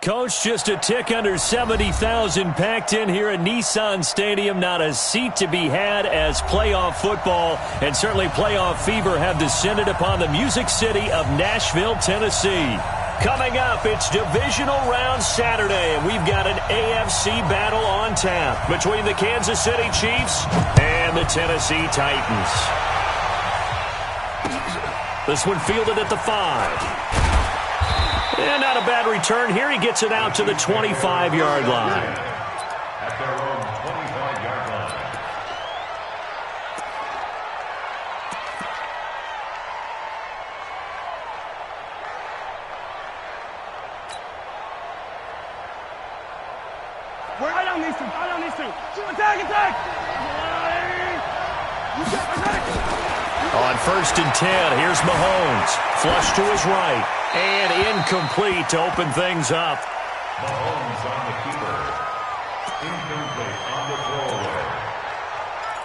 Coach, just a tick under 70,000 packed in here at Nissan Stadium. Not a seat to be had as playoff football and certainly playoff fever have descended upon the Music City of Nashville, Tennessee. Coming up, it's Divisional Round Saturday, and we've got an AFC battle on tap between the Kansas City Chiefs and the Tennessee Titans. This one fielded at the 5. And not a bad return here. He gets it out to the 25-yard line. At their own 25-yard line. Right on these two. Right on these two. Attack, attack. On 1st and 10, here's Mahomes. Flush to his right. And incomplete to open things up. Mahomes on the keeper. Incomplete on the throwaway.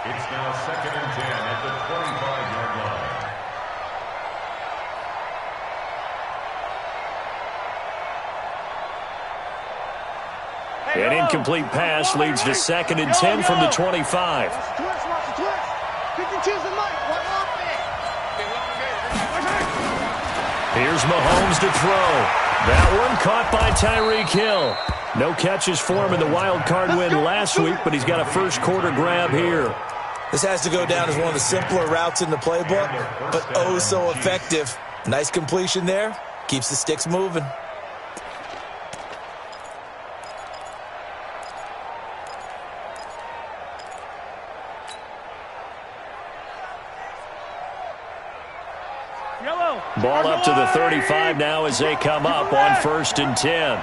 It's now 2nd and 10 at the 25-yard line. An incomplete pass leads to 2nd and 10 from the 25. Here's Mahomes to throw. That one caught by Tyreek Hill. No catches for him in the wild card win last week, but he's got a first quarter grab here. This has to go down as one of the simpler routes in the playbook, but oh so effective. Nice completion there. Keeps the sticks moving. Ball up to the 35 now as they come up on 1st and 10.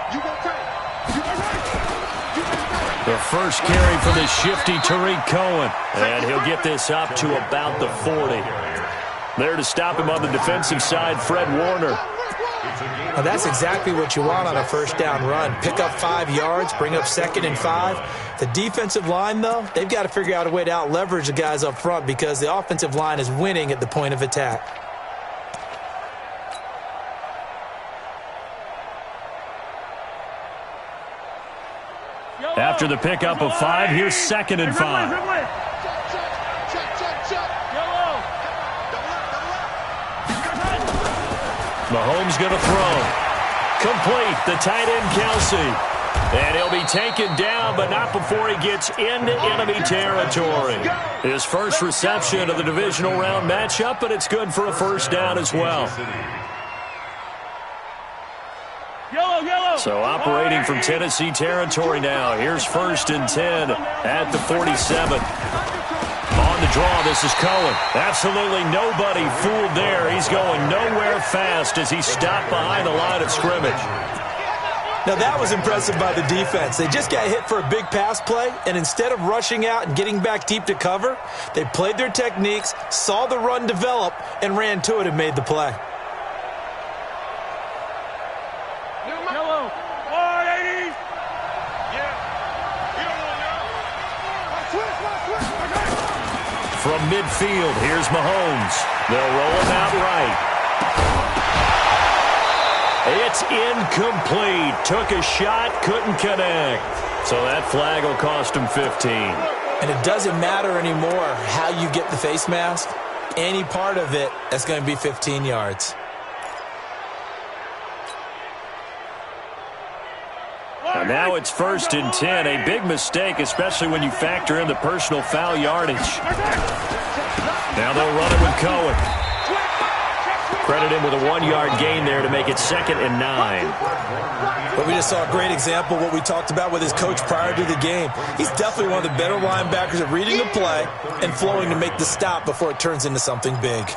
The first carry for the shifty Tariq Cohen. And he'll get this up to about the 40. There to stop him on the defensive side, Fred Warner. Now that's exactly what you want on a first down run. Pick up 5 yards, bring up 2nd and 5. The defensive line, though, they've got to figure out a way to out-leverage the guys up front because the offensive line is winning at the point of attack. After the pickup of 5, here's 2nd and 5. Mahomes going to throw. Complete, the tight end Kelsey. And he'll be taken down, but not before he gets into enemy territory. His first reception of the divisional round matchup, but it's good for a first down as well. So operating from Tennessee territory now. Here's 1st and 10 at the 47. On the draw, this is Cohen. Absolutely nobody fooled there. He's going nowhere fast as he stopped behind the line of scrimmage. Now that was impressive by the defense. They just got hit for a big pass play, and instead of rushing out and getting back deep to cover, they played their techniques, saw the run develop, and ran to it and made the play. From midfield, here's Mahomes. They'll roll him out right. It's incomplete. Took a shot, couldn't connect. So that flag will cost him 15. And it doesn't matter anymore how you get the face mask. Any part of it, that's going to be 15 yards. And now it's 1st and 10. A big mistake, especially when you factor in the personal foul yardage. Now they'll run it with Cohen. Credit him with a 1-yard gain there to make it 2nd and 9. But we just saw a great example of what we talked about with his coach prior to the game. He's definitely one of the better linebackers at reading the play and flowing to make the stop before it turns into something big.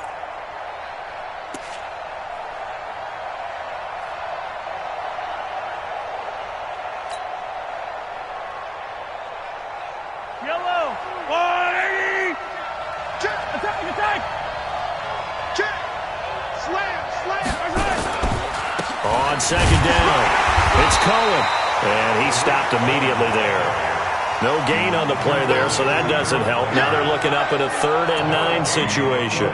On 2nd down, it's Cohen, and he stopped immediately there. No gain on the play there, so that doesn't help. Now they're looking up at a 3rd and 9 situation.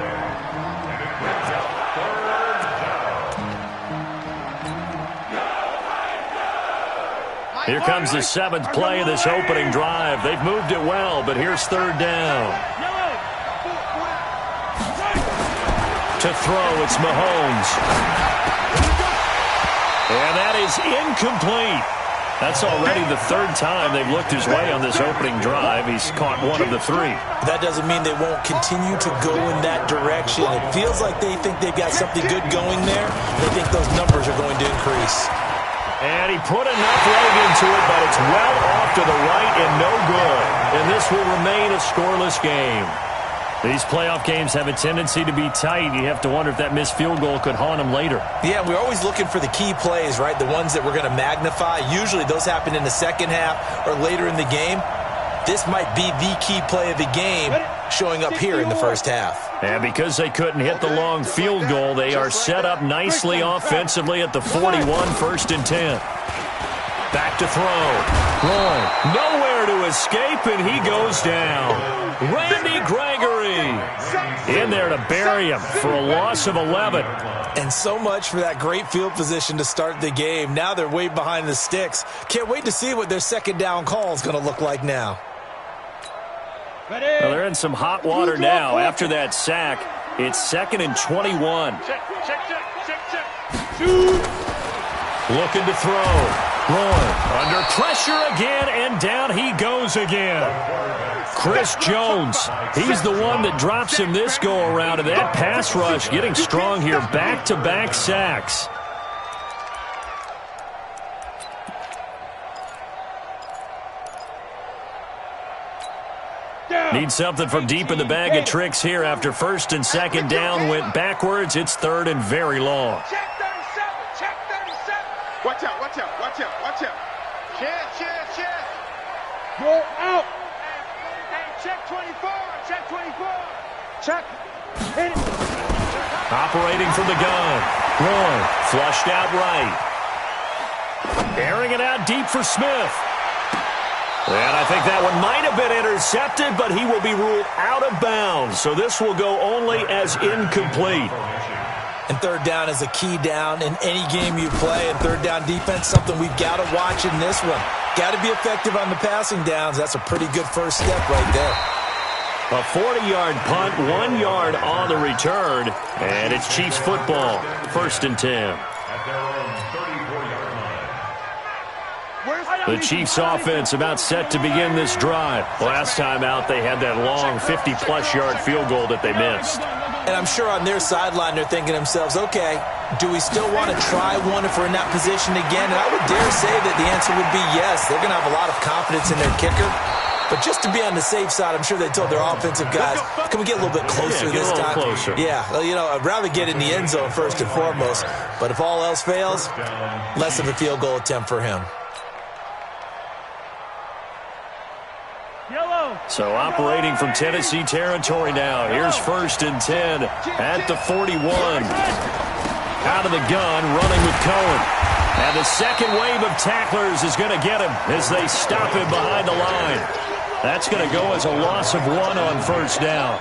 Here comes the 7th play of this opening drive. They've moved it well, but here's 3rd down. To throw, it's Mahomes. And that is incomplete. That's already the 3rd time they've looked his way on this opening drive. He's caught 1 of the 3. That doesn't mean they won't continue to go in that direction. It feels like they think they've got something good going there. They think those numbers are going to increase. And he put enough leg into it, but it's well off to the right and no good. And this will remain a scoreless game. These playoff games have a tendency to be tight. You have to wonder if that missed field goal could haunt them later. Yeah, we're always looking for the key plays, right? The ones that we're going to magnify. Usually those happen in the second half or later in the game. This might be the key play of the game showing up here in the first half. And because they couldn't hit the long field goal, they are set up nicely offensively at the 41, 1st and 10. Back to throw. Roy, nowhere to escape, and he goes down. Randy Gregory in there to bury him for a loss of 11. And so much for that great field position to start the game. Now they're way behind the sticks. Can't wait to see what their 2nd down call is going to look like now. Well, they're in some hot water now. After that sack, it's 2nd and 21. Looking to throw. Roy under pressure again, and down he goes again. Chris Jones, he's the one that drops him this go-around, and that pass rush getting strong here. Back-to-back sacks. Need something from deep in the bag of tricks here after 1st and 2nd down went backwards. It's 3rd and very long. Check 37. Check 37. Watch out, watch out, watch out, watch out. Check. Go out. Hey, check 24. Check 24. Check. Hit it. Operating from the gun. Roy flushed out right. Airing it out deep for Smith. And I think that one might have been intercepted, but he will be ruled out of bounds. So this will go only as incomplete. And 3rd down is a key down in any game you play. And 3rd down defense, something we've got to watch in this one. Got to be effective on the passing downs. That's a pretty good first step right there. A 40-yard punt, 1 yard on the return. And it's Chiefs football, 1st and 10. At their own 34-yard line. The Chiefs offense about set to begin this drive. Last time out, they had that long 50-plus yard field goal that they missed. And I'm sure on their sideline they're thinking to themselves, okay, do we still want to try one if we're in that position again? And I would dare say that the answer would be yes. They're going to have a lot of confidence in their kicker. But just to be on the safe side, I'm sure they told their offensive guys, can we get a little bit closer this time? Closer. Yeah, well, you know, I'd rather get in the end zone first and foremost. But if all else fails, less of a field goal attempt for him. So operating from Tennessee territory now. Here's 1st and 10 at the 41. Out of the gun, running with Cohen. And the second wave of tacklers is going to get him as they stop him behind the line. That's going to go as a loss of 1 on 1st down.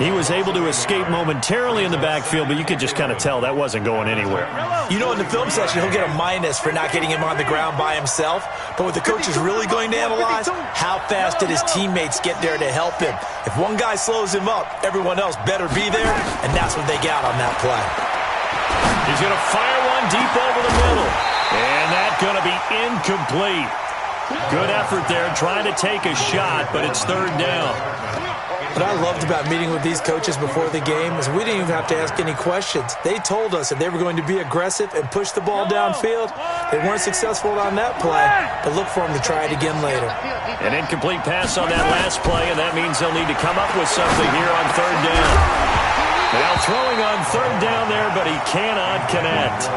He was able to escape momentarily in the backfield, but you could just kind of tell that wasn't going anywhere. You know, in the film section, he'll get a minus for not getting him on the ground by himself. But what the coach is really going to analyze, how fast did his teammates get there to help him? If one guy slows him up, everyone else better be there, and that's what they got on that play. He's going to fire one deep over the middle. And that's going to be incomplete. Good effort there trying to take a shot, but it's 3rd down. What I loved about meeting with these coaches before the game is we didn't even have to ask any questions. They told us if they were going to be aggressive and push the ball downfield. They weren't successful on that play, but look for them to try it again later. An incomplete pass on that last play, and that means they'll need to come up with something here on 3rd down. Now throwing on 3rd down there, but he cannot connect.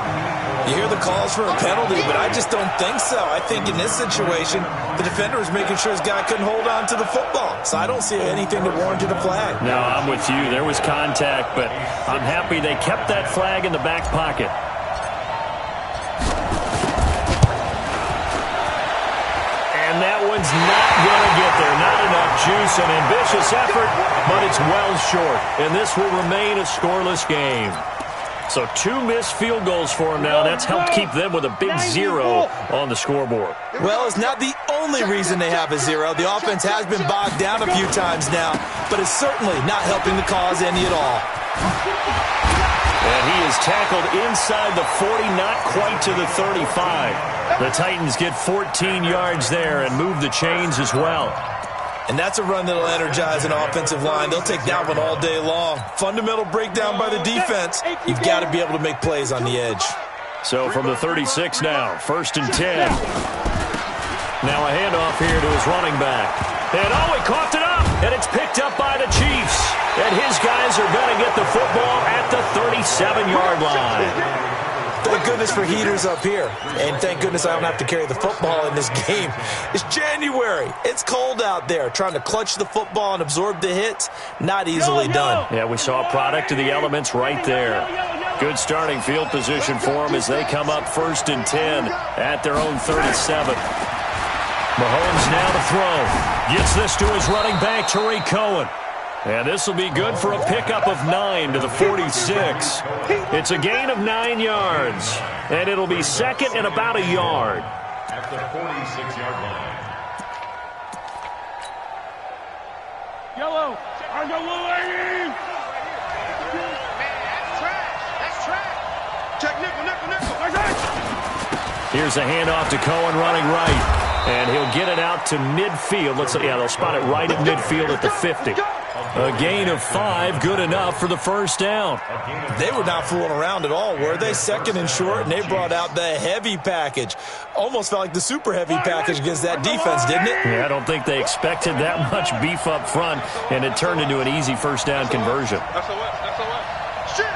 You hear the calls for a penalty, but I just don't think so. I think in this situation, the defender was making sure his guy couldn't hold on to the football. So I don't see anything that warranted a flag. No, I'm with you. There was contact, but I'm happy they kept that flag in the back pocket. And that one's not going to get there. Not enough juice. An ambitious effort, but it's well short. And this will remain a scoreless game. So 2 missed field goals for him now. That's helped keep them with a big 0 on the scoreboard. Well, it's not the only reason they have a 0. The offense has been bogged down a few times now, but it's certainly not helping the cause any at all. And he is tackled inside the 40, not quite to the 35. The Titans get 14 yards there and move the chains as well. And that's a run that'll energize an offensive line. They'll take that one all day long. Fundamental breakdown by the defense. You've got to be able to make plays on the edge. So from the 36 now, 1st and 10. Now a handoff here to his running back. And he coughed it up, and it's picked up by the Chiefs. And his guys are going to get the football at the 37-yard line. Thank goodness for heaters up here. And thank goodness I don't have to carry the football in this game. It's January. It's cold out there. Trying to clutch the football and absorb the hits, not easily done. Yeah, we saw a product of the elements right there. Good starting field position for them as they come up 1st and 10 at their own 37. Mahomes now to throw. Gets this to his running back, Tariq Cohen. And this will be good for a pickup of 9 to the 46. It's a gain of 9 yards. And it'll be 2nd and about a yard. At the 46-yard line. Yellow. On the lane. That's trash. That's trash. Check nickel. Here's a handoff to Cohen running right. And he'll get it out to midfield. They'll spot it right at midfield at the 50. A gain of 5, good enough for the first down. They were not fooling around at all, were they? 2nd and short, and they brought out the heavy package. Almost felt like the super heavy package against that defense, didn't it? Yeah, I don't think they expected that much beef up front, and it turned into an easy first down conversion. That's a what? That's a what? Shit!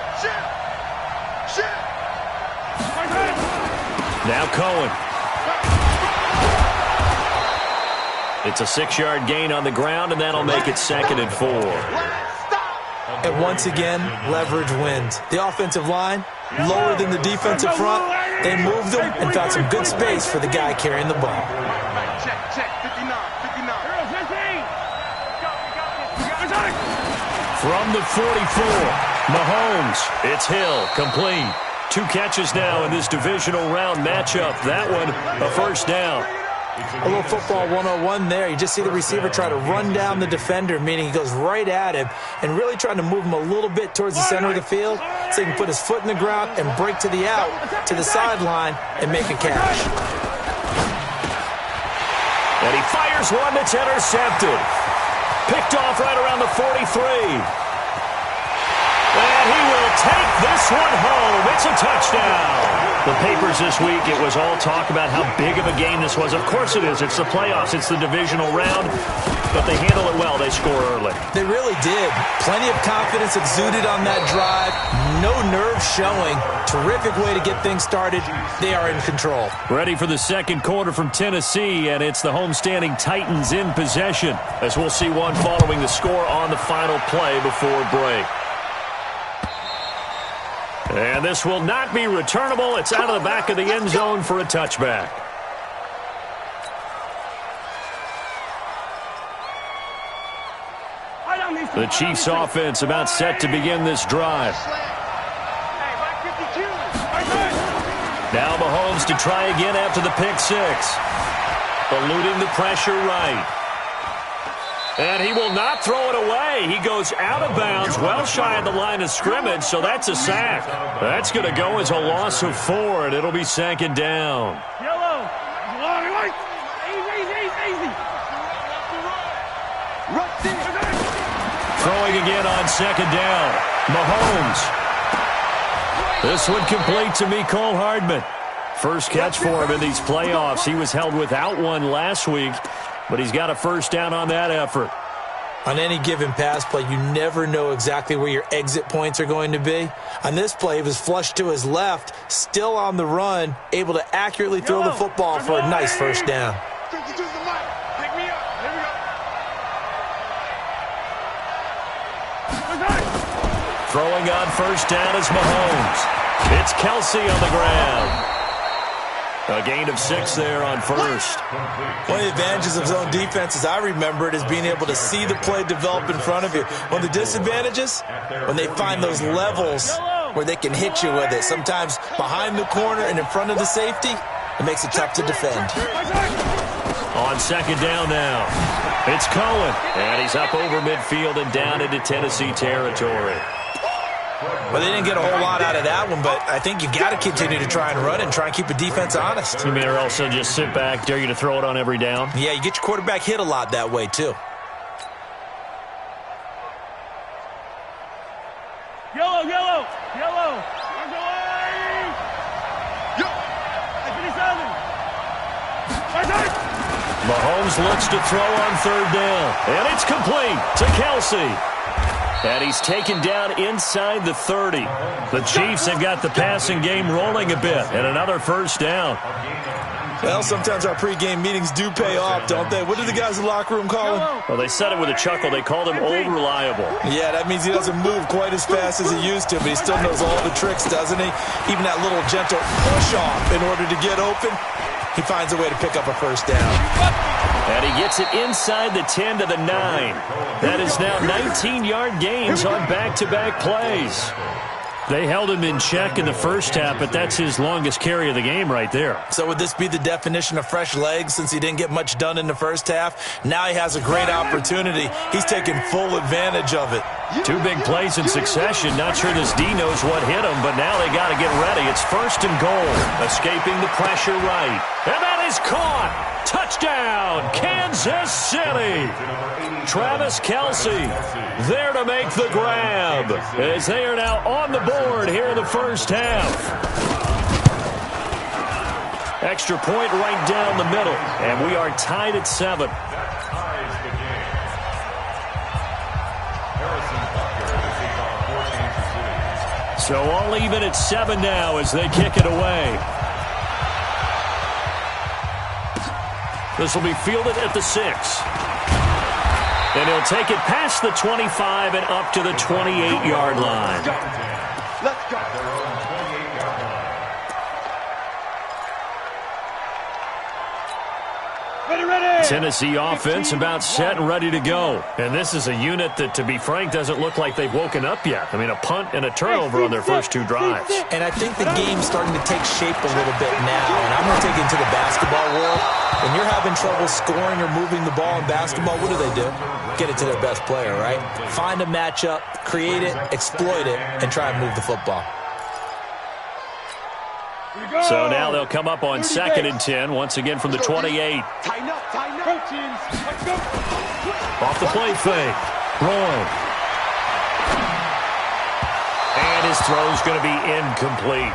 Now Cohen. It's a 6-yard gain on the ground, and that'll make it 2nd and 4. And once again, leverage wins. The offensive line, lower than the defensive front. They moved them and found some good space for the guy carrying the ball. Check. 59. From the 44, Mahomes. It's Hill, complete. 2 catches now in this divisional round matchup. That one, a first down. A little football 101 there. You just see the receiver try to run down the defender, meaning he goes right at him and really trying to move him a little bit towards the center of the field so he can put his foot in the ground and break to the out, to the sideline, and make a catch. And he fires one that's intercepted. Picked off right around the 43. And he will take this one home. It's a touchdown. The papers this week, it was all talk about how big of a game this was. Of course it is. It's the playoffs. It's the divisional round. But they handle it well. They score early. They really did. Plenty of confidence exuded on that drive. No nerves showing. Terrific way to get things started. They are in control. Ready for the second quarter from Tennessee, and it's the homestanding Titans in possession, as we'll see one following the score on the final play before break. And this will not be returnable. It's out of the back of the end zone for a touchback. The Chiefs offense about set to begin this drive. Now Mahomes to try again after the pick 6. Eluding the pressure right. And he will not throw it away. He goes out of bounds, well shy of the line of scrimmage, so that's a sack. That's going to go as a loss of 4, and it'll be 2nd down. Yellow. Easy. Throwing again on 2nd down. Mahomes. This one complete to Mecole Hardman. First catch for him in these playoffs. He was held without one last week, but he's got a first down on that effort. On any given pass play, you never know exactly where your exit points are going to be. On this play, he was flushed to his left, still on the run, able to accurately throw the football for a nice first down. Throwing on first down is Mahomes. It's Kelsey on the ground. A gain of 6 there on first. One of the advantages of zone defense, as I remember it, is being able to see the play develop in front of you. One of the disadvantages, when they find those levels where they can hit you with it. Sometimes behind the corner and in front of the safety, it makes it tough to defend. On second down now, it's Cohen. And he's up over midfield and down into Tennessee territory. Well, they didn't get a whole lot out of that one, but I think you got to continue to try and run and try and keep the defense honest. You mean or also just sit back, dare you to throw it on every down? Yeah, you get your quarterback hit a lot that way, too. Yellow, yellow, yellow. There's a line. Mahomes looks to throw on third down. And it's complete to Kelsey. And he's taken down inside the 30. The Chiefs have got the passing game rolling a bit. And another first down. Well, sometimes our pregame meetings do pay off, don't they? What do the guys in the locker room call him? Well, they said it with a chuckle. They called him Old Reliable. Yeah, that means he doesn't move quite as fast as he used to, but he still knows all the tricks, doesn't he? Even that little gentle push-off in order to get open, he finds a way to pick up a first down. And he gets it inside the 10 to the 9. That is now 19-yard gains on back-to-back plays. They held him in check in the first half, but that's his longest carry of the game right there. So would this be the definition of fresh legs since he didn't get much done in the first half? Now he has a great opportunity. He's taking full advantage of it. Two big plays in succession. Not sure this D knows what hit him, but now they got to get ready. It's first and goal. Escaping the pressure right. And that is caught. Touchdown, Kansas City. Travis Kelce there to make the grab as they are now on the board here in the first half. Extra point right down the middle, and we are tied at 7. So all even at 7 now as they kick it away. This will be fielded at the 6. And he'll take it past the 25 and up to the 28-yard line. Let's go. Tennessee offense about set and ready to go. And this is a unit that, to be frank, doesn't look like they've woken up yet. I mean, a punt and a turnover on their first 2 drives. And I think the game's starting to take shape a little bit now. And I'm going to take it into the basketball world. When you're having trouble scoring or moving the ball in basketball, what do? Get it to their best player, right? Find a matchup, create it, exploit it, and try and move the football. So now they'll come up on 2nd and 10, once again from the 28. Tighten up, tighten up. Let's go. Off the play fake. Roy. And his throw's going to be incomplete.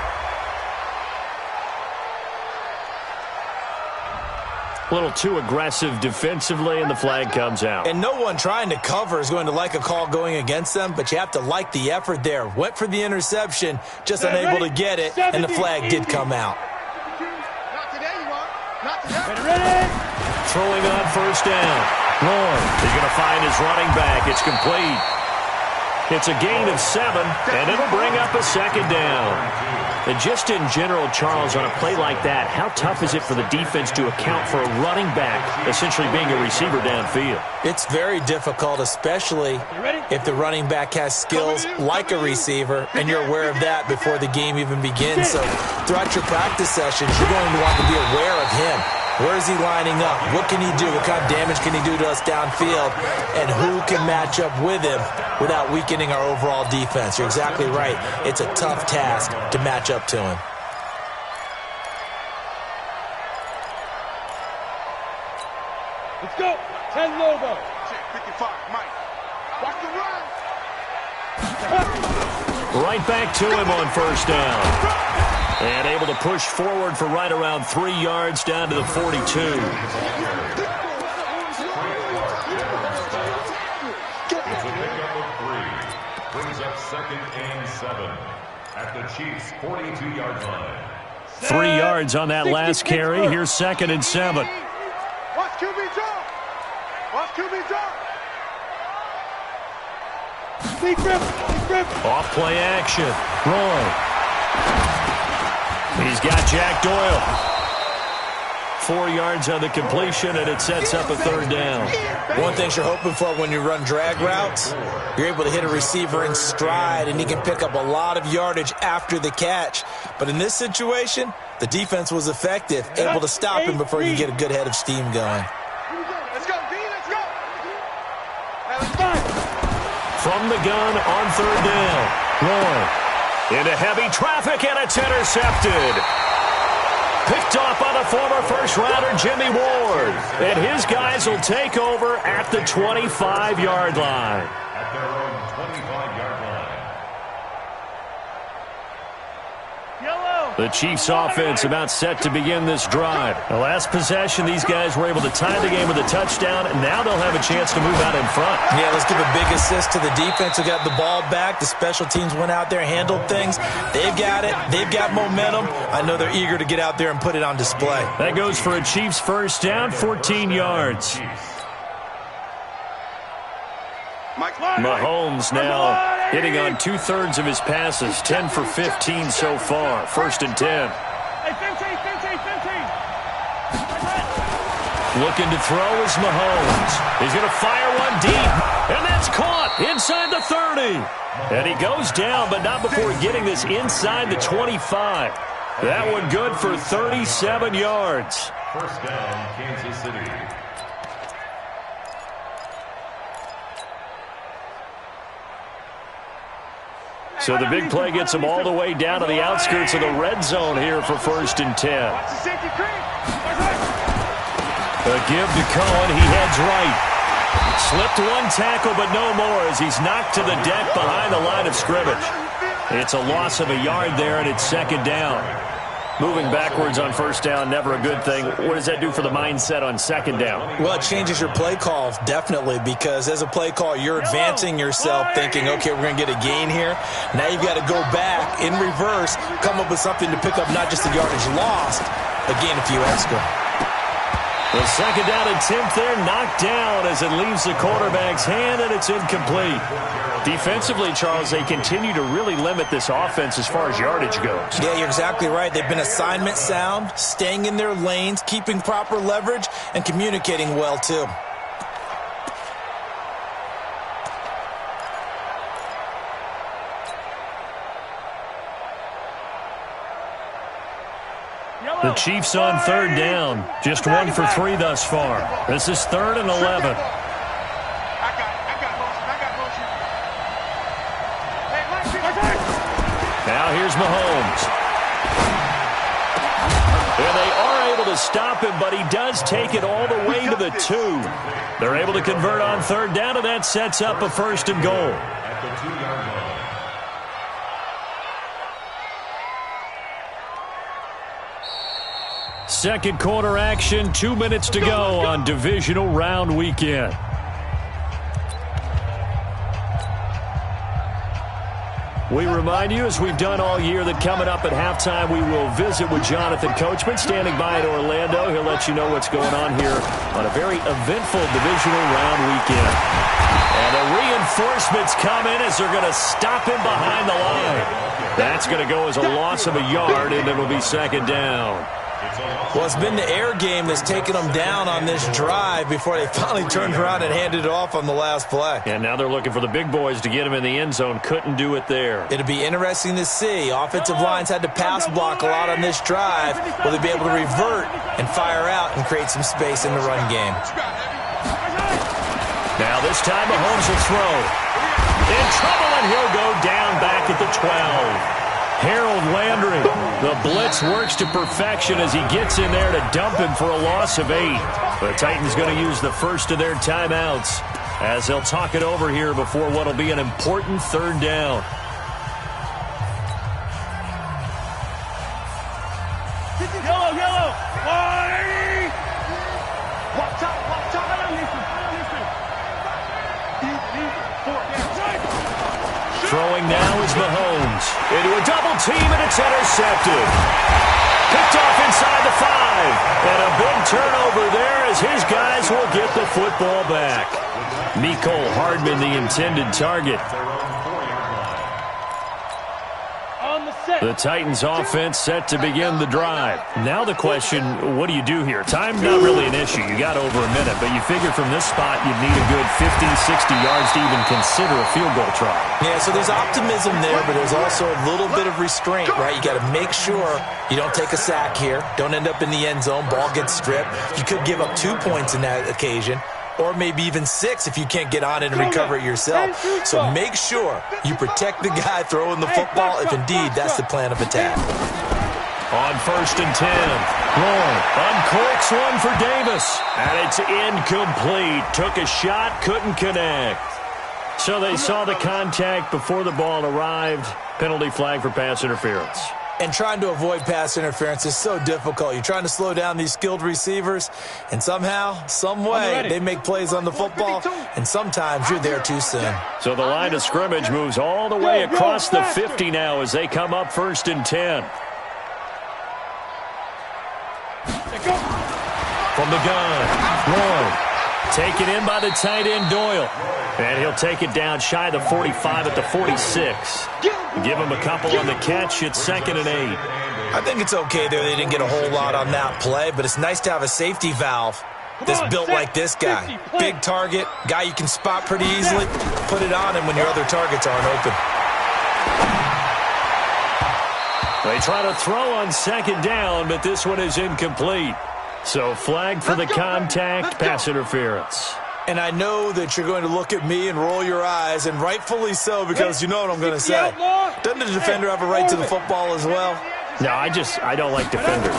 A little too aggressive defensively, and the flag comes out. And no one trying to cover is going to like a call going against them, but you have to like the effort there. Went for the interception, just unable to get it, and the flag did come out. Not today, you are. Not today. Ready. Throwing on first down. Roy is going to find his running back. It's complete. It's a gain of 7, and it'll bring up a 2nd down. And just in general, Charles, on a play like that, how tough is it for the defense to account for a running back essentially being a receiver downfield? It's very difficult, especially if the running back has skills like a receiver, and you're aware of that before the game even begins. So throughout your practice sessions, you're going to want to be aware of him. Where is he lining up? What can he do? What kind of damage can he do to us downfield? And who can match up with him without weakening our overall defense? You're exactly right. It's a tough task to match up to him. Let's go. 10 Lobo. 55, Mike. Watch the run. Right back to him on first down. And able to push forward for right around 3 yards down to the 42. Brings up 2nd and 7 at the Chiefs' 42-yard line. 3 yards on that last carry. Here's 2nd and 7. Watch QB drop. Watch QB drop. Deep rip. Off play action. Roy. He's got Jack Doyle. 4 yards on the completion, and it sets up a third down. One thing you're hoping for when you run drag routes, you're able to hit a receiver in stride, and he can pick up a lot of yardage after the catch. But in this situation, the defense was effective, able to stop him before you get a good head of steam going. Let's go, D, let's go. From the gun on third down. Roy into heavy traffic, and it's intercepted. Picked off by the former first-rounder Jimmy Ward. And his guys will take over at the 25-yard line. At their own 25-yard line. Yellow. The Chiefs offense about set to begin this drive. The last possession, these guys were able to tie the game with a touchdown, and now they'll have a chance to move out in front. Yeah, let's give a big assist to the defense who got the ball back. The special teams went out there, handled things. They've got it. They've got momentum. I know they're eager to get out there and put it on display. That goes for a Chiefs first down, 14 yards. Mahomes now hitting on 2/3 of his passes, 10 for 15 so far. First and 10. Hey, 15. Looking to throw is Mahomes. He's going to fire one deep, and that's caught inside the 30. And he goes down, but not before getting this inside the 25. That one good for 37 yards. First down, Kansas City. So the big play gets him all the way down to the outskirts of the red zone here for first and 10. A give to Cohen. He heads right. Slipped one tackle, but no more as he's knocked to the deck behind the line of scrimmage. It's a loss of a yard there, and it's second down. Moving backwards on first down, never a good thing. What does that do for the mindset on second down? Well, it changes your play call, definitely, because as a play call, you're advancing yourself thinking, okay, we're going to get a gain here. Now you've got to go back in reverse, come up with something to pick up not just the yardage lost, but gain a few extra. The second down attempt there knocked down as it leaves the quarterback's hand, and it's incomplete. Defensively, Charles, they continue to really limit this offense as far as yardage goes. Yeah, you're exactly right. They've been assignment sound, staying in their lanes, keeping proper leverage, and communicating well, too. The Chiefs on third down. Just 1 for 3 thus far. This is 3rd and 11. I got motion. Now here's Mahomes. And they are able to stop him, but he does take it all the way to the 2. They're able to convert on third down, and that sets up a first and goal. At the 2-yard line. Second quarter action, 2 minutes to go on divisional round weekend. We remind you, as we've done all year, that coming up at halftime, we will visit with Jonathan Coachman, standing by in Orlando. He'll let you know what's going on here on a very eventful divisional round weekend. And the reinforcements come in as they're going to stop him behind the line. That's going to go as a loss of a yard, and it'll be second down. Well, it's been the air game that's taken them down on this drive before they finally turned around and handed it off on the last play. And now they're looking for the big boys to get him in the end zone. Couldn't do it there. It'll be interesting to see. Offensive lines had to pass block a lot on this drive. Will they be able to revert and fire out and create some space in the run game? Now this time Mahomes will throw. In trouble, and he'll go down back at the 12. Harold Landry, the blitz works to perfection as he gets in there to dump him for a loss of 8. The Titans going to use the first of their timeouts as they'll talk it over here before what will be an important third down. Yellow. Throwing now is Mahomes. Into a double team, and it's intercepted. Picked off inside the 5. And a big turnover there as his guys will get the football back. Mecole Hardman, the intended target. On the set. The Titans offense set to begin the drive. Now the question, what do you do here? Time not really an issue. You got over a minute, but you figure from this spot you'd need a good 50, 60 yards to even consider a field goal try. Yeah, so there's optimism there, but there's also a little bit of restraint, right? You got to make sure you don't take a sack here. Don't end up in the end zone. Ball gets stripped. You could give up 2 points in that occasion, or maybe even 6 if you can't get on it and recover it yourself. So make sure you protect the guy throwing the football if indeed that's the plan of attack. On 1st and 10, Roy uncorks one for Davis, and it's incomplete. Took a shot, couldn't connect. So they saw the contact before the ball arrived. Penalty flag for pass interference. And trying to avoid pass interference is so difficult. You're trying to slow down these skilled receivers, and somehow, some way, they make plays on the football, and sometimes you're there too soon. So the line of scrimmage moves all the way across the 50 now as they come up 1st and 10. From the gun, Roy. Taken in by the tight end, Doyle. And he'll take it down shy of the 45 at the 46. Give him a couple on the catch. It's 2nd and 8. I think it's okay there. They didn't get a whole lot on that play, but it's nice to have a safety valve that's built like this guy. Big target, guy you can spot pretty easily. Put it on him when your other targets aren't open. They try to throw on 2nd down, but this one is incomplete. So flag for the contact, pass interference. And I know that you're going to look at me and roll your eyes, and rightfully so, because you know what I'm going to say. Doesn't the defender have a right to the football as well? No, I don't like defenders.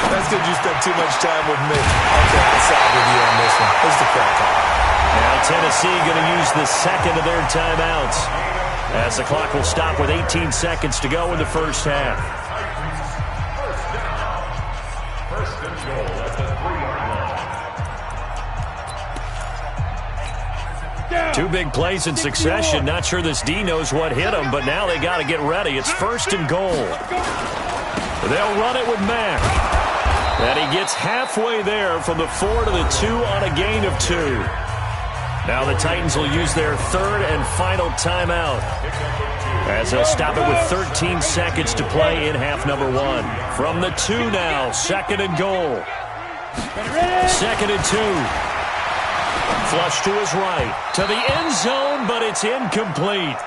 That's because you spent too much time with me. Okay, I'll side with you on this one. Who's the crack on? Now Tennessee going to use the 2nd of their timeouts, as the clock will stop with 18 seconds to go in the first half. First and goal at the 3-yard line. 2 big plays in succession. Not sure this D knows what hit him, but now they got to get ready. It's 1st and goal. They'll run it with Mack. And he gets halfway there from the 4 to the 2 on a gain of 2. Now the Titans will use their 3rd and final timeout, as they'll stop it with 13 seconds to play in half number 1. From the 2 now, 2nd and goal. 2nd and 2. Flush to his right, to the end zone, but it's incomplete.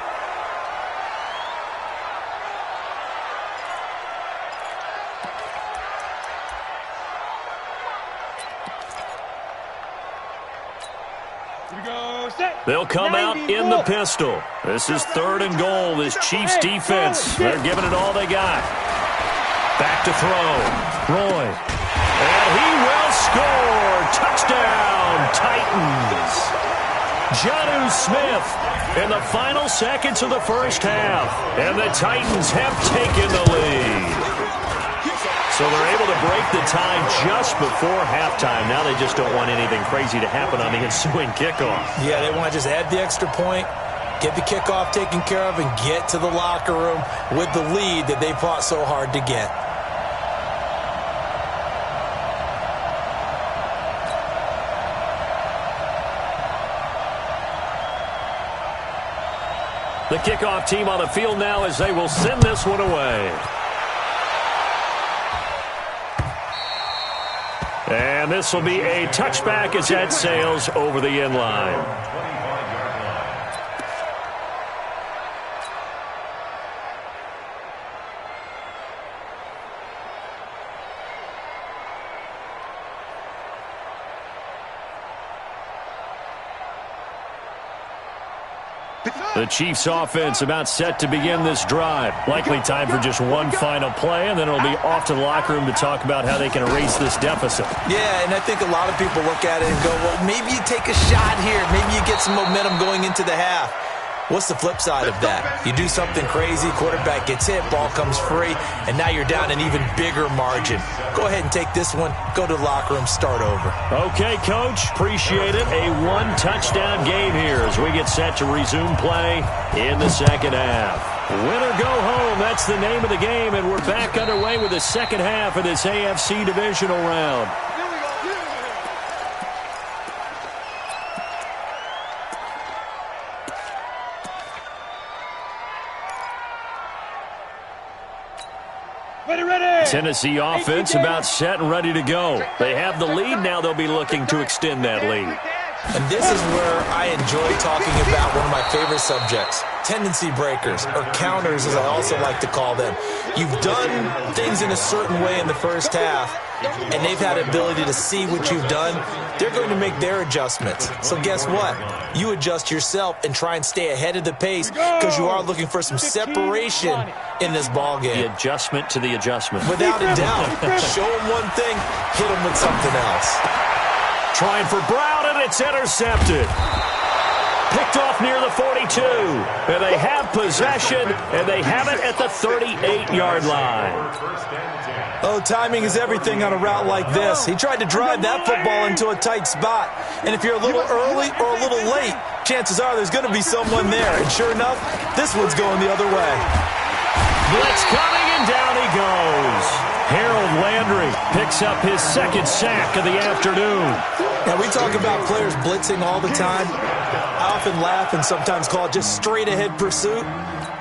They'll come out in the pistol. This is 3rd and goal. This Chiefs defense, they're giving it all they got. Back to throw. Roy. And he will score. Touchdown, Titans. Jonnu Smith in the final seconds of the first half. And the Titans have taken the lead. So they're able to break the tie just before halftime. Now they just don't want anything crazy to happen on the ensuing kickoff. Yeah, they want to just add the extra point, get the kickoff taken care of, and get to the locker room with the lead that they fought so hard to get. The kickoff team on the field now as they will send this one away. And this will be a touchback as that sails over the end line. The Chiefs offense about set to begin this drive. Likely time for just one final play, and then it'll be off to the locker room to talk about how they can erase this deficit. Yeah, and I think a lot of people look at it and go, well, maybe you take a shot here. Maybe you get some momentum going into the half. What's the flip side of that? You do something crazy, quarterback gets hit, ball comes free, and now you're down an even bigger margin. Go ahead and take this one, go to the locker room, start over. Okay, Coach, appreciate it. A one-touchdown game here as we get set to resume play in the second half. Win or go home, that's the name of the game, and we're back underway with the second half of this AFC divisional round. Tennessee offense about set and ready to go. They have the lead. Now they'll be looking to extend that lead. And this is where I enjoy talking about one of my favorite subjects, tendency breakers, or counters as I also like to call them. You've done things in a certain way in the first half, and they've had the ability to see what you've done. They're going to make their adjustments. So guess what? You adjust yourself and try and stay ahead of the pace because you are looking for some separation in this ball game. The adjustment to the adjustment. Without a doubt. Show them one thing, hit them with something else. Trying for Brown, and it's intercepted. Picked off near the 42. And they have possession, and they have it at the 38-yard line. Oh, timing is everything on a route like this. He tried to drive that football into a tight spot. And if you're a little early or a little late, chances are there's going to be someone there. And sure enough, this one's going the other way. Blitz coming, and down he goes. Harold Landry picks up his second sack of the afternoon. Now, we talk about players blitzing all the time. I often laugh and sometimes call it just straight-ahead pursuit.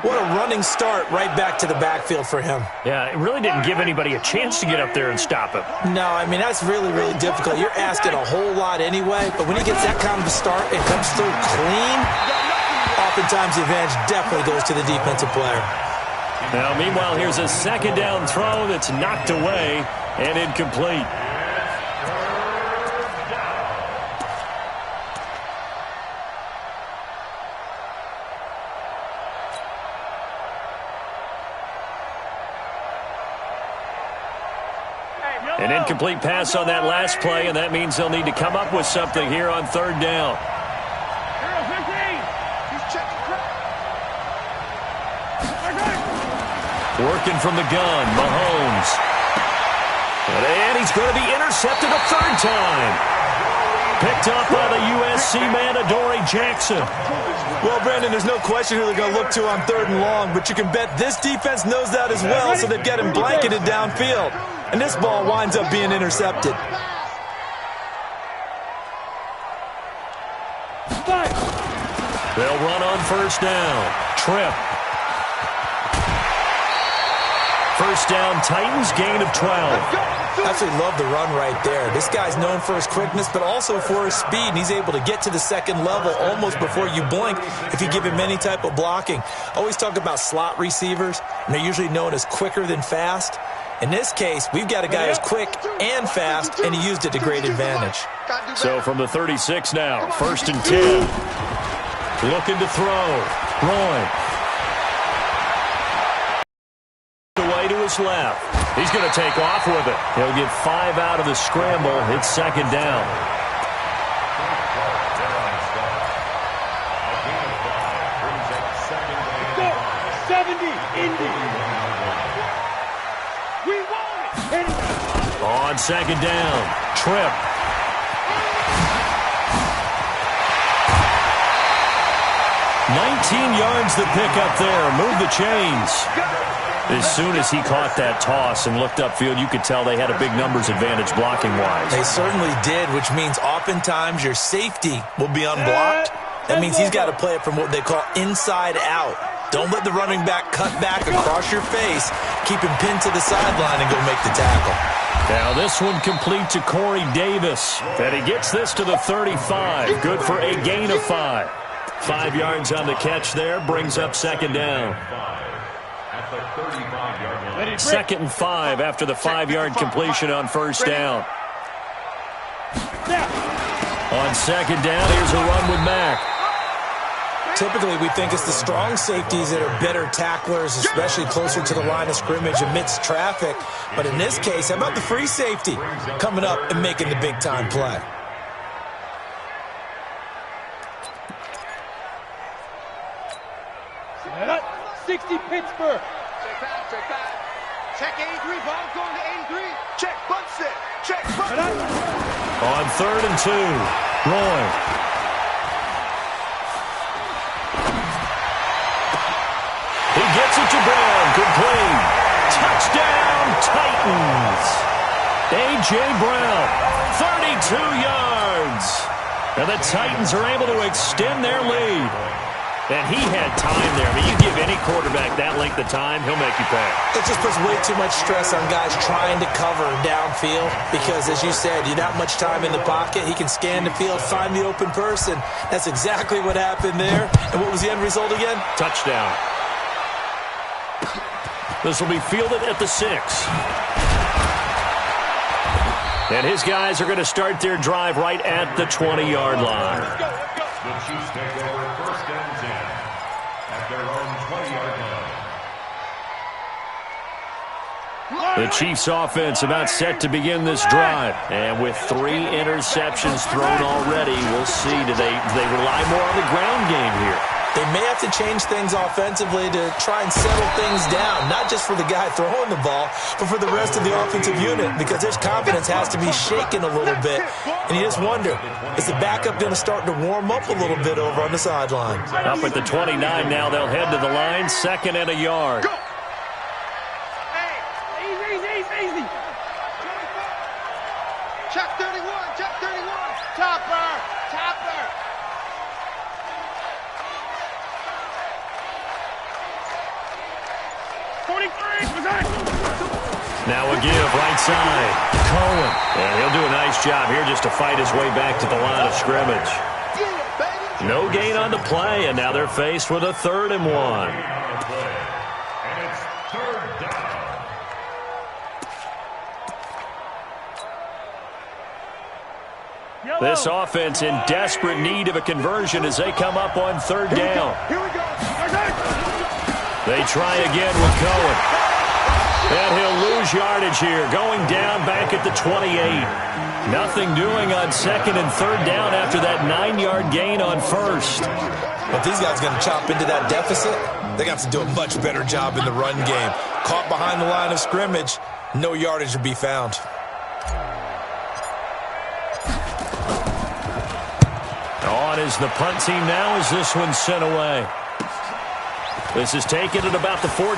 What a running start right back to the backfield for him. Yeah, it really didn't give anybody a chance to get up there and stop him. No, I mean, that's really, really difficult. You're asking a whole lot anyway, but when he gets that kind of a start and comes through clean, oftentimes the advantage definitely goes to the defensive player. Now, meanwhile, here's a second down throw that's knocked away and incomplete. An incomplete pass on that last play, and that means they'll need to come up with something here on third down. Working from the gun, Mahomes. And he's going to be intercepted a third time. Picked up by the USC man, Adoree Jackson. Well, Brandon, there's no question who they're going to look to on third and long, but you can bet this defense knows that as well, so they've got him blanketed downfield. And this ball winds up being intercepted. They'll run on first down. Tripp. First down, Titans, gain of 12. Absolutely love the run right there. This guy's known for his quickness, but also for his speed, and he's able to get to the second level almost before you blink if you give him any type of blocking. I always talk about slot receivers, and they're usually known as quicker than fast. In this case, we've got a guy who's quick and fast, and he used it to great advantage. So from the 36 now, first and 10. Looking to throw. Roy. Away to his left. He's going to take off with it. He'll get 5 out of the scramble. It's second down. Go! 70, Indy! We want it! On second down, Tripp. Yards the pick up there. Move the chains. As soon as he caught that toss and looked upfield, you could tell they had a big numbers advantage blocking-wise. They certainly did, which means oftentimes your safety will be unblocked. That means he's got to play it from what they call inside out. Don't let the running back cut back across your face. Keep him pinned to the sideline and go make the tackle. Now this one complete to Corey Davis. And he gets this to the 35. Good for a gain of 5. 5 yards on the catch there. Brings up second down. Second and 5 after the 5-yard completion on first down. On second down, here's a run with Mack. Typically, we think it's the strong safeties that are better tacklers, especially closer to the line of scrimmage amidst traffic. But in this case, how about the free safety coming up and making the big-time play? Set up. 60 Pittsburgh. Check back. Check 83, ball going to 83. Check, bunt set. Check, bunt. On third and 2, Roy. He gets it to Brown. Complete. Touchdown, Titans. A.J. Brown, 32 yards. And the Titans are able to extend their lead. And he had time there. I mean, you give any quarterback that length of time, he'll make you pay. It just puts way too much stress on guys trying to cover downfield because, as you said, you don't have much time in the pocket. He can scan the field, find the open person. That's exactly what happened there. And what was the end result again? Touchdown. This will be fielded at the 6. And his guys are going to start their drive right at the 20-yard line. The Chiefs take over 1st and 10 at their own 20-yard line. The Chiefs offense about set to begin this drive. And with 3 interceptions thrown already, we'll see. Do they rely more on the ground game here? They may have to change things offensively to try and settle things down, not just for the guy throwing the ball, but for the rest of the offensive unit, because his confidence has to be shaken a little bit. And you just wonder, is the backup going to start to warm up a little bit over on the sideline? Up at the 29 now, they'll head to the line, 2nd and a yard. Easy. Check 31. Topper. 43. Now a give right side. Cohen. And he'll do a nice job here just to fight his way back to the line of scrimmage. No gain on the play, and now they're faced with a 3rd and 1. And it's 3rd down. This offense in desperate need of a conversion as they come up on 3rd down. Here we go. They try again with Cohen. And he'll lose yardage here, going down back at the 28. Nothing doing on 2nd and 3rd down after that 9-yard gain on 1st. But these guys are going to chop into that deficit. They're going to have to do a much better job in the run game. Caught behind the line of scrimmage, no yardage to be found. On is the punt team now as this one's sent away. This is taken at about the 14.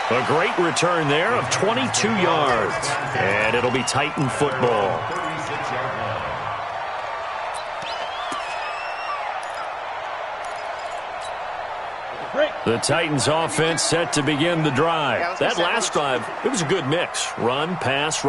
A great return there of 22 yards. And it'll be Titan football. 36-yard line. The Titans offense set to begin the drive. That last drive, it was a good mix. Run, pass,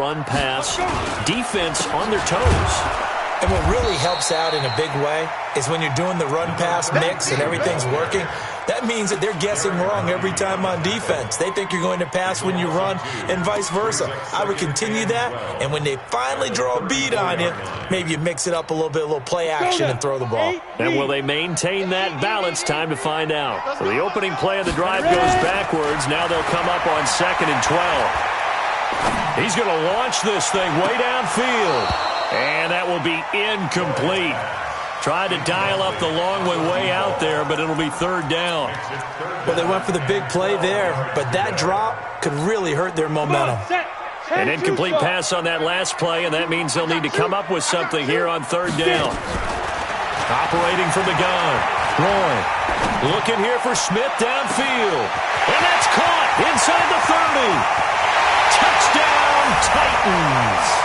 defense on their toes. And what really helps out in a big way is when you're doing the run-pass mix and everything's working, that means that they're guessing wrong every time on defense. They think you're going to pass when you run and vice versa. I would continue that, and when they finally draw a beat on you, maybe you mix it up a little bit, a little play action and throw the ball. And will they maintain that balance? Time to find out. So the opening play of the drive goes backwards. Now they'll come up on 2nd and 12. He's going to launch this thing way downfield. And that will be incomplete. Tried to dial up the long one way out there, but it'll be 3rd down. Well, they went for the big play there, but that drop could really hurt their momentum. An incomplete pass on that last play, and that means they'll need to come up with something here on 3rd down. Operating from the gun. Roy looking here for Smith downfield. And that's caught inside the 30. Touchdown, Titans.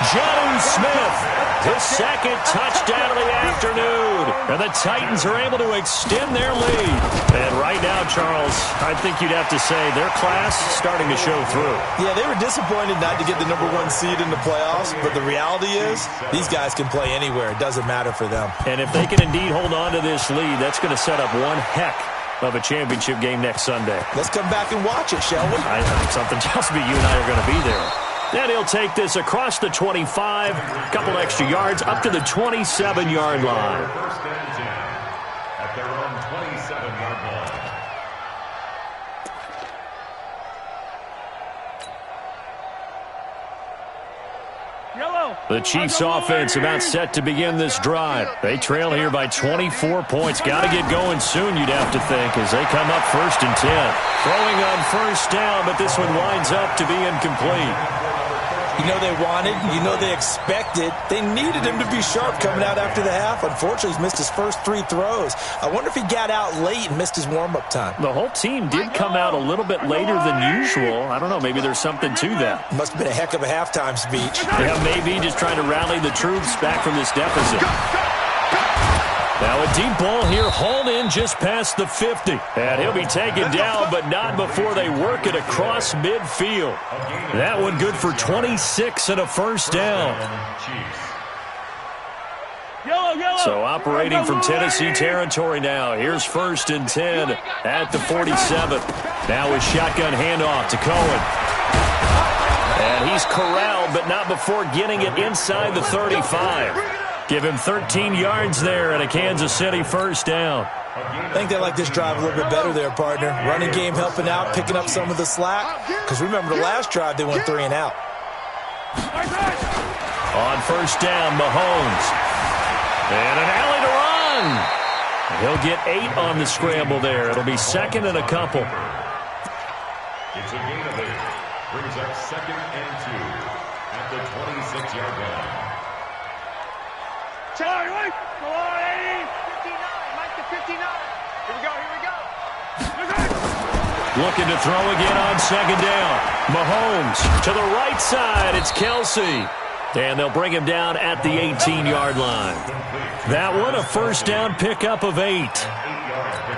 Jonnu Smith, his 2nd touchdown of the afternoon. And the Titans are able to extend their lead. And right now, Charles, I think you'd have to say their class starting to show through. Yeah, they were disappointed not to get the #1 seed in the playoffs, but the reality is these guys can play anywhere. It doesn't matter for them. And if they can indeed hold on to this lead, that's going to set up one heck of a championship game next Sunday. Let's come back and watch it, shall we? I think something tells me you and I are going to be there. Then he'll take this across the 25, couple extra yards, up to the 27-yard line. 1st and 10 at their own 27-yard line. The Chiefs offense about set to begin this drive. They trail here by 24 points. Got to get going soon, you'd have to think, as they come up 1st and 10. Throwing on 1st down, but this one winds up to be incomplete. You know they wanted, you know they expected. They needed him to be sharp coming out after the half. Unfortunately, he's missed his first 3 throws. I wonder if he got out late and missed his warm-up time. The whole team did come out a little bit later than usual. I don't know, maybe there's something to that. Must have been a heck of a halftime speech. Yeah, maybe just trying to rally the troops back from this deficit. Now a deep ball here, hauled in just past the 50. And he'll be taken down, but not before they work it across midfield. That one good for 26 and a first down. So operating from Tennessee territory now. Here's 1st and 10 at the 47. Now a shotgun handoff to Cohen. And he's corralled, but not before getting it inside the 35. Give him 13 yards there and a Kansas City first down. I think they like this drive a little bit better there, partner. Running game helping out, picking up some of the slack. Because remember, the last drive, they went 3 and out. On first down, Mahomes. And an alley to run. He'll get 8 on the scramble there. It'll be 2nd and a couple. It's a gain of 8. Brings up 2nd and 2 at the 26-yard line. Charlie, wait! Go on, 80! 59, Mike to 59. Here we go. Looking to throw again on 2nd down. Mahomes to the right side. It's Kelsey. And they'll bring him down at the 18-yard line. That one, a first down pickup of 8.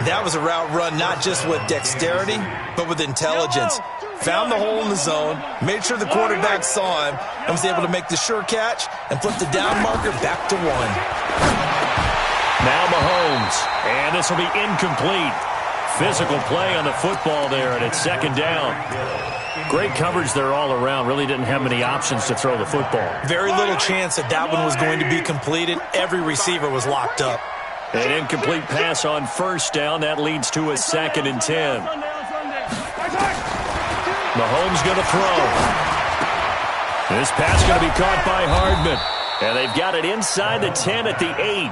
That was a route run not just with dexterity, but with intelligence. Found the hole in the zone, made sure the quarterback saw him, and was able to make the sure catch and flip the down marker back to 1. Now Mahomes, and this will be incomplete. Physical play on the football there, and it's 2nd down. Great coverage there all around. Really didn't have many options to throw the football. Very little chance that one was going to be completed. Every receiver was locked up. An incomplete pass on first down. That leads to a 2nd and 10. Mahomes going to throw. This pass going to be caught by Hardman. And they've got it inside the 10 at the 8.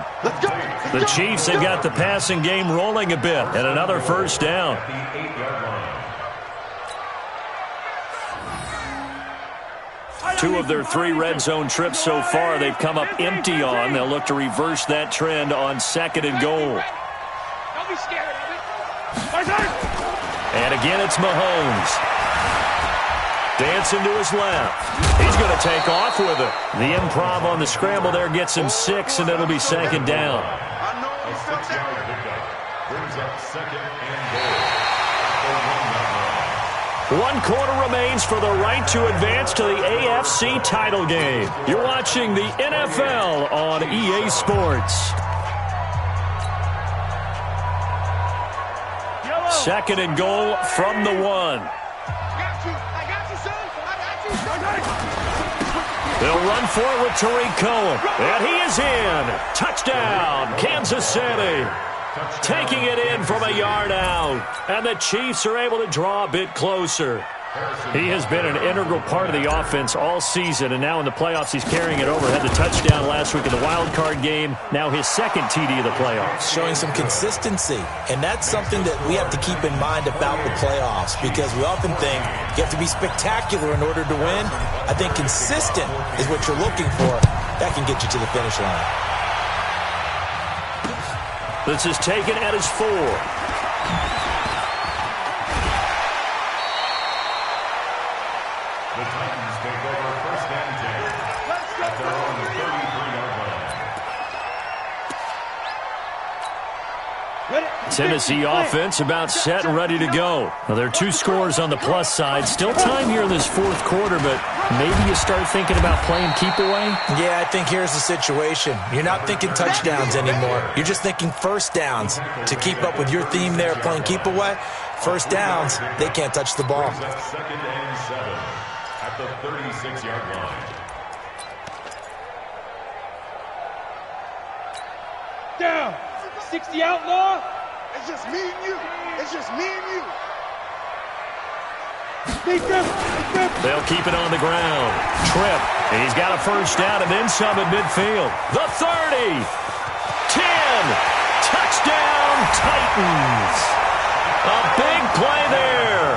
The Chiefs have got the passing game rolling a bit. And another first down. Two of their 3 red zone trips so far they've come up empty on. They'll look to reverse that trend on 2nd and goal. Don't be scared. And again, it's Mahomes. Dancing to his left. He's going to take off with it. The improv on the scramble there gets him 6, and it'll be 2nd down. A 6-yard pickup brings up 2nd and goal. 1 quarter remains for the right to advance to the AFC title game. You're watching the NFL on EA Sports. 2nd and goal from the 1. I got you, son. They'll run for it with Tariq Cohen. And he is in. Touchdown, Kansas City. Taking it in from a yard out. And the Chiefs are able to draw a bit closer. He has been an integral part of the offense all season, and now in the playoffs he's carrying it over. Had the touchdown last week in the wild card game. Now his 2nd TD of the playoffs. Showing some consistency, and that's something that we have to keep in mind about the playoffs, because we often think you have to be spectacular in order to win. I think consistent is what you're looking for. That can get you to the finish line. This is taken at his 4. The Titans take over 1st and 10 at their own 33-yard line. Tennessee offense about set and ready to go. Now, there are 2 scores on the plus side. Still time here in this 4th quarter, but maybe you start thinking about playing keep away? Yeah, I think here's the situation. You're not thinking touchdowns anymore. You're just thinking first downs. To keep up with your theme there, playing keep away, first downs, they can't touch the ball. 2nd and 7 at the 36-yard line. Down. 60 outlaw. It's just me and you. They'll keep it on the ground. Tripp. He's got a first down and then some at midfield. The 30. 10. Touchdown, Titans. A big play there.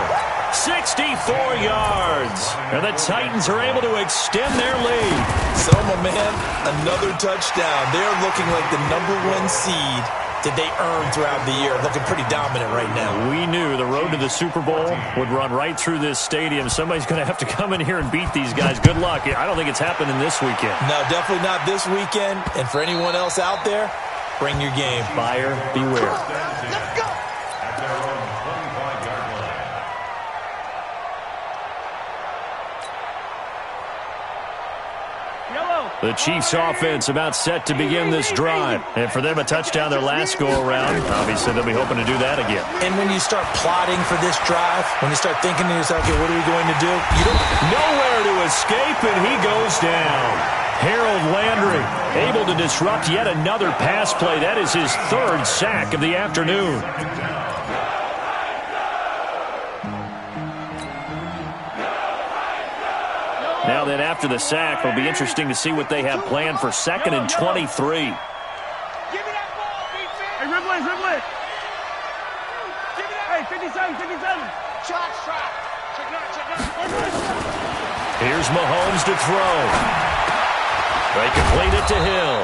64 yards. And the Titans are able to extend their lead. So, my man, another touchdown. They're looking like the #1 seed that they earned throughout the year. Looking pretty dominant right now. We knew the road to the Super Bowl would run right through this stadium. Somebody's going to have to come in here and beat these guys. Good luck. I don't think it's happening this weekend. No, definitely not this weekend. And for anyone else out there, Bring your game. Buyer beware. Let's go. At their own 25-yard line. The Chiefs offense about set to begin this drive. And for them, a touchdown their last go-around. Obviously, they'll be hoping to do that again. And when you start plotting for this drive, when you start thinking to yourself, okay, what are we going to do? You don't... Nowhere to escape, and he goes down. Harold Landry able to disrupt yet another pass play. That is his third sack of the afternoon. Now then, after the sack, it'll be interesting to see what they have planned for 2nd and 23. Give me that ball, defense. Hey, dribble it. Give me that. Hey, 57. Shot. Check out. Here's Mahomes to throw. They complete it to Hill.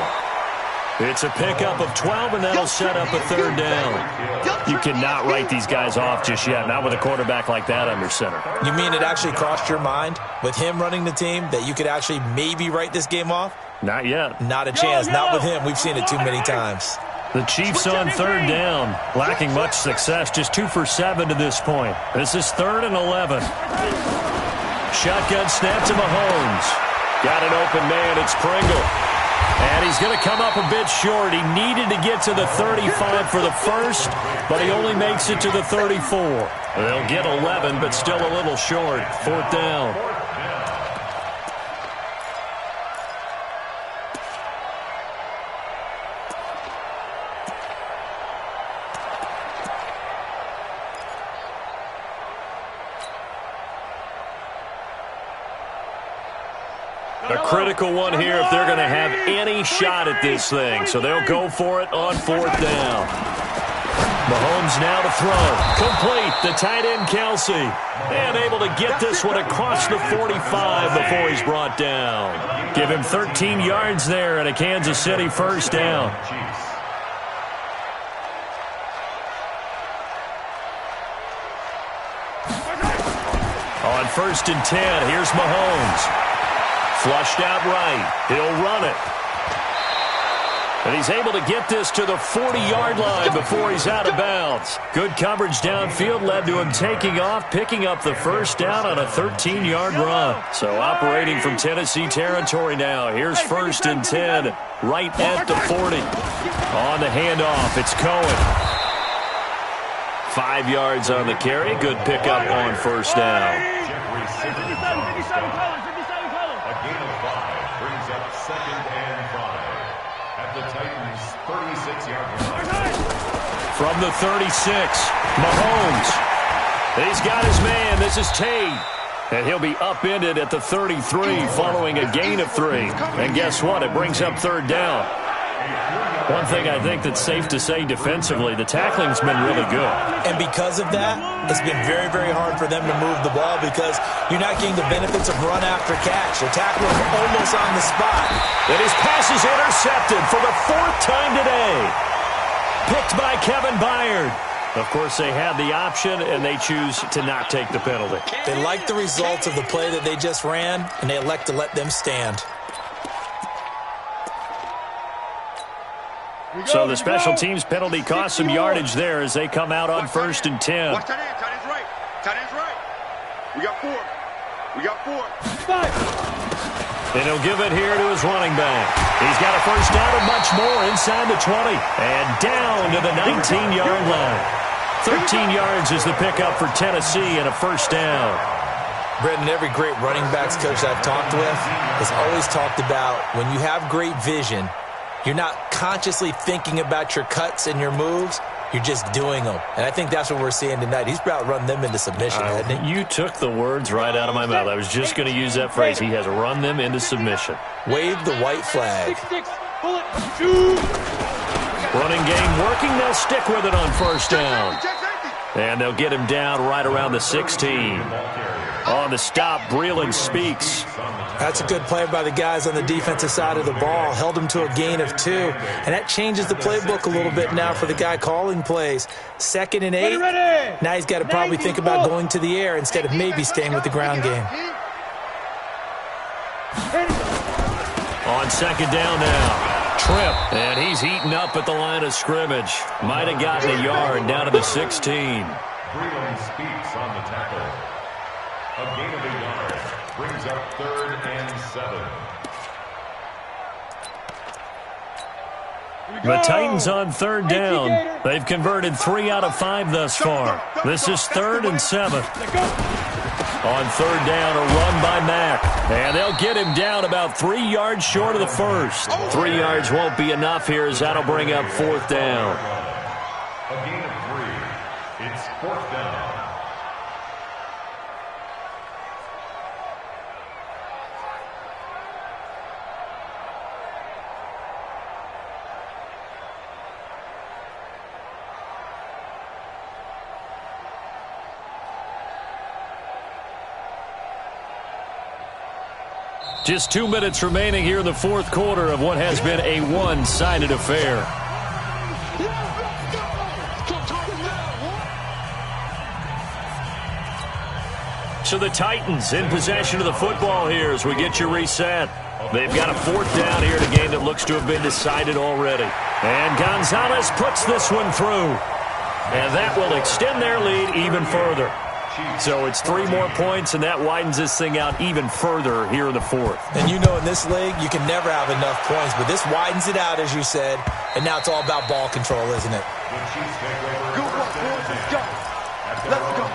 It's a pickup of 12, and that'll set up a 3rd down. You cannot write these guys off just yet, not with a quarterback like that under center. You mean it actually crossed your mind with him running the team that you could actually maybe write this game off? Not yet. Not a chance. Not with him. We've seen it too many times. The Chiefs on 3rd down, lacking much success, just 2 for 7 to this point. This is 3rd and 11. Shotgun snap to Mahomes. Got an open man, it's Pringle. And he's going to come up a bit short. He needed to get to the 35 for the first, but he only makes it to the 34. They'll get 11, but still a little short. 4th down. A critical one here if they're going to have any shot at this thing. So they'll go for it on 4th down. Mahomes now to throw. Complete. The tight end, Kelsey. And able to get this one across the 45 before he's brought down. Give him 13 yards there and a Kansas City 1st down. On 1st and 10, here's Mahomes. Flushed out right. He'll run it. And he's able to get this to the 40-yard line before he's out of bounds. Good coverage downfield led to him taking off, picking up the 1st down on a 13-yard run. So operating from Tennessee territory now. Here's 1st and 10, right at the 40. On the handoff, it's Cohen. 5 yards on the carry. Good pickup on 1st down. A gain of 5 brings up 2nd and 5 at the Titans' 36-yard line. From the 36, Mahomes. He's got his man. This is Tate. And he'll be upended at the 33 following a gain of 3. And guess what? It brings up 3rd down. One thing I think that's safe to say defensively, the tackling's been really good. And because of that, it's been very, very hard for them to move the ball because you're not getting the benefits of run after catch. They're tackling almost on the spot. And his pass is intercepted for the 4th time today. Picked by Kevin Byard. Of course, they had the option, and they choose to not take the penalty. They like the results of the play that they just ran, and they elect to let them stand. So the special teams penalty cost some yardage there as they come out on 1st and 10. Watch tight end. Tight end's right. Tight end's right. We got 4. And he'll give it here to his running back. He's got a 1st down and much more inside the 20. And down to the 19-yard line. 13 yards is the pickup for Tennessee and a 1st down. Brendan, every great running backs coach I've talked with has always talked about when you have great vision, you're not consciously thinking about your cuts and your moves. You're just doing them. And I think that's what we're seeing tonight. He's about run them into submission, hasn't he? You took the words right out of my mouth. I was just going to use that phrase. He has run them into submission. Wave the white flag. Running game working. They'll stick with it on 1st down. And they'll get him down right around the 16. On the stop, Breeland Speaks. That's a good play by the guys on the defensive side of the ball. Held him to a gain of 2. And that changes the playbook a little bit now for the guy calling plays. 2nd and 8. Now he's got to probably think about going to the air instead of maybe staying with the ground game. On 2nd down now. trip, and he's heating up at the line of scrimmage. Might have gotten a yard down to the 16. Breland Speaks on the tackle. A gain of a yard brings up 3rd and 7. The Titans on 3rd down. They've converted 3 out of 5 thus far. This is 3rd and 7. On 3rd down, a run by Mack. And they'll get him down about 3 yards short of the first. 3 yards won't be enough here as that'll bring up 4th down. A gain of 3. It's 4th down. Just 2 minutes remaining here in the 4th quarter of what has been a one-sided affair. So the Titans in possession of the football here as we get you reset. They've got a 4th down here in a game that looks to have been decided already. And Gonzalez puts this one through. And that will extend their lead even further. So it's 3 more points, and that widens this thing out even further here in the 4th. And you know in this league, you can never have enough points, but this widens it out, as you said, and now it's all about ball control, isn't it? Good work, boys. Let's go. Let's go.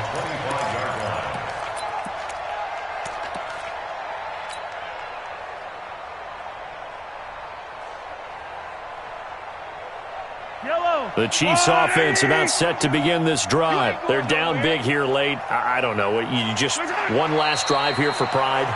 The Chiefs offense about set to begin this drive. They're down big here late. I don't know. You just one last drive here for pride?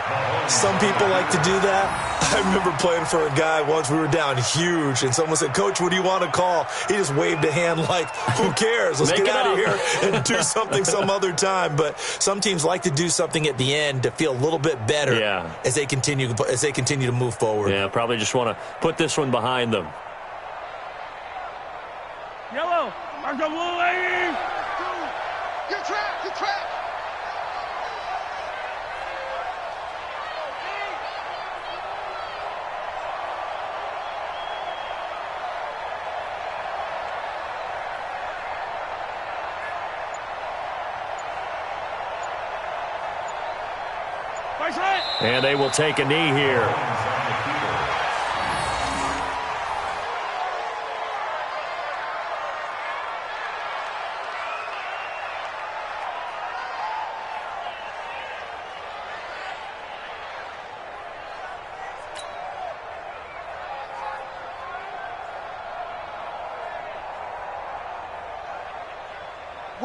Some people like to do that. I remember playing for a guy once. We were down huge, and someone said, "Coach, what do you want to call?" He just waved a hand like, who cares? Let's get out of here and do something some other time. But some teams like to do something at the end to feel a little bit better as they continue to move forward. Yeah, probably just want to put this one behind them. Yellow, mark the blue lady. Get trapped, get trapped. And they will take a knee here.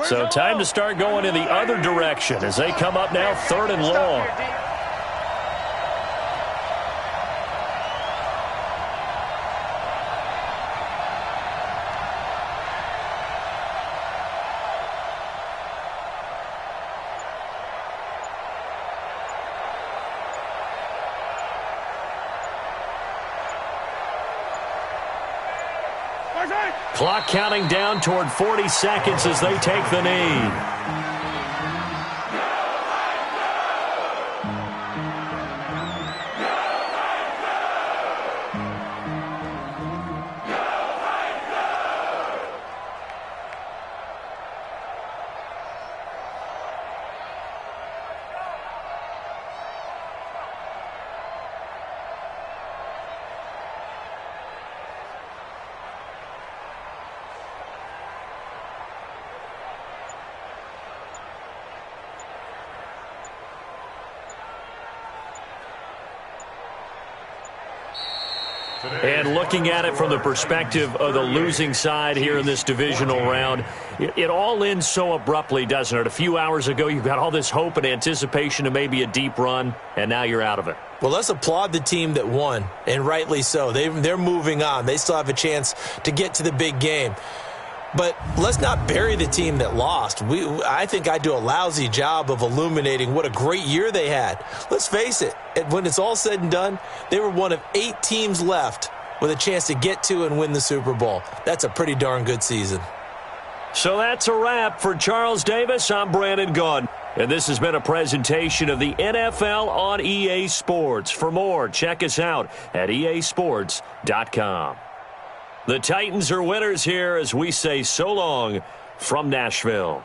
So time to start going in the other direction as they come up now 3rd and long. Clock counting down toward 40 seconds as they take the knee. And looking at it from the perspective of the losing side here in this divisional round, it all ends so abruptly, doesn't it? A few hours ago, you've got all this hope and anticipation of maybe a deep run, and now you're out of it. Well, let's applaud the team that won, and rightly so. They're moving on. They still have a chance to get to the big game. But let's not bury the team that lost. I think I do a lousy job of illuminating what a great year they had. Let's face it, when it's all said and done, they were one of 8 teams left with a chance to get to and win the Super Bowl. That's a pretty darn good season. So that's a wrap for Charles Davis. I'm Brandon Gaudin. And this has been a presentation of the NFL on EA Sports. For more, check us out at easports.com. The Titans are winners here as we say so long from Nashville.